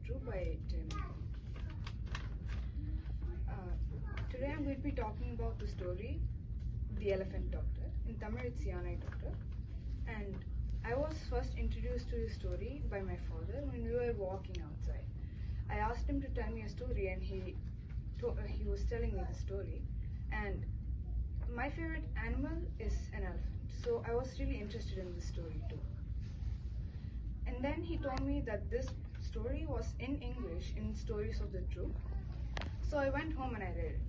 True by Jeyamohan. Today I'm going to be talking about the story, The Elephant Doctor. In Tamil it's Yanai Doctor. And I was first introduced to this story by my father when we were walking outside. I asked him to tell me a story and he was telling me the story. And my favorite animal is an elephant. So I was really interested in this story too. And then he told me that this story was in English in Stories of the True. So I went home and I read it.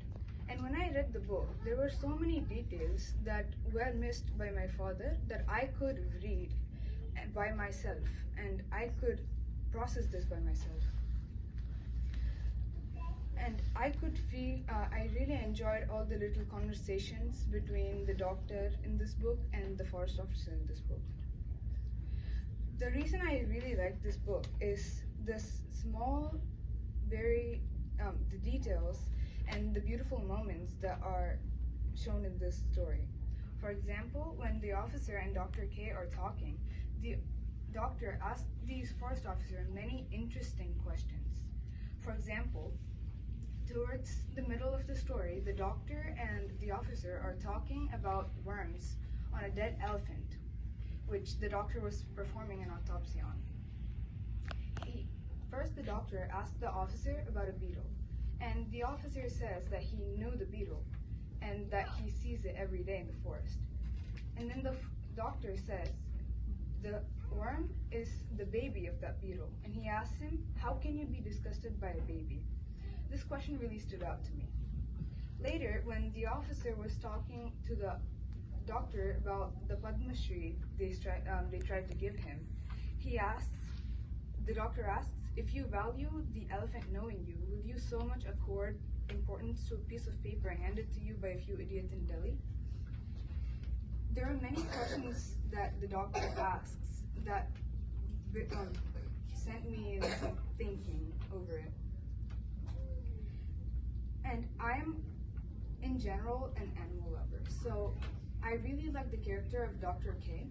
And when I read the book, there were so many details that were missed by my father that I could read by myself and I could process this by myself. And I could feel, I really enjoyed all the little conversations between the doctor in this book and the forest officer in this book. The reason I really like this book is this small, the details and the beautiful moments that are shown in this story. For example, when the officer and Dr. K are talking, the doctor asks the forest officer many interesting questions. For example, towards the middle of the story, the doctor and the officer are talking about worms on a dead elephant, which the doctor was performing an autopsy on. First, the doctor asked the officer about a beetle, and the officer says that he knew the beetle and that he sees it every day in the forest. And then the doctor says the worm is the baby of that beetle, and he asks him, how can you be disgusted by a baby? This question really stood out to me. Later, when the officer was talking to the doctor about the Padma Shri they tried to give him, the doctor asks, if you value the elephant knowing you, will you so much accord importance to a piece of paper handed to you by a few idiots in Delhi? There are many questions that the doctor asks that sent me into thinking over it. And I'm, in general, an animal lover. So I really like the character of Dr. K,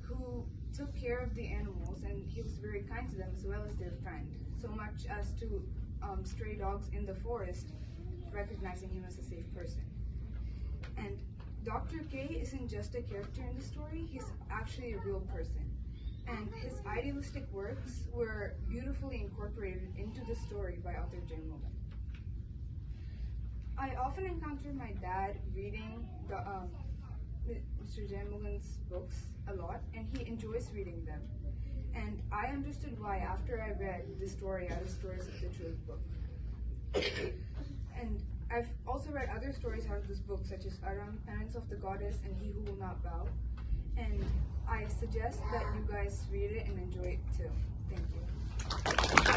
who took care of the animals and he was very kind to them as well as their friend, so much as to stray dogs in the forest recognizing him as a safe person. And Dr. K isn't just a character in the story, he's actually a real person. And his idealistic works were beautifully incorporated into the story by author Jeyamohan. I often encounter my dad reading Mr. Jeyamohan's books a lot, and he enjoys reading them. And I understood why after I read this story out of Stories of the True book. And I've also read other stories out of this book, such as Aram, Penance of the Goddess, and He Who Will Not Bow. And I suggest that you guys read it and enjoy it too. Thank you.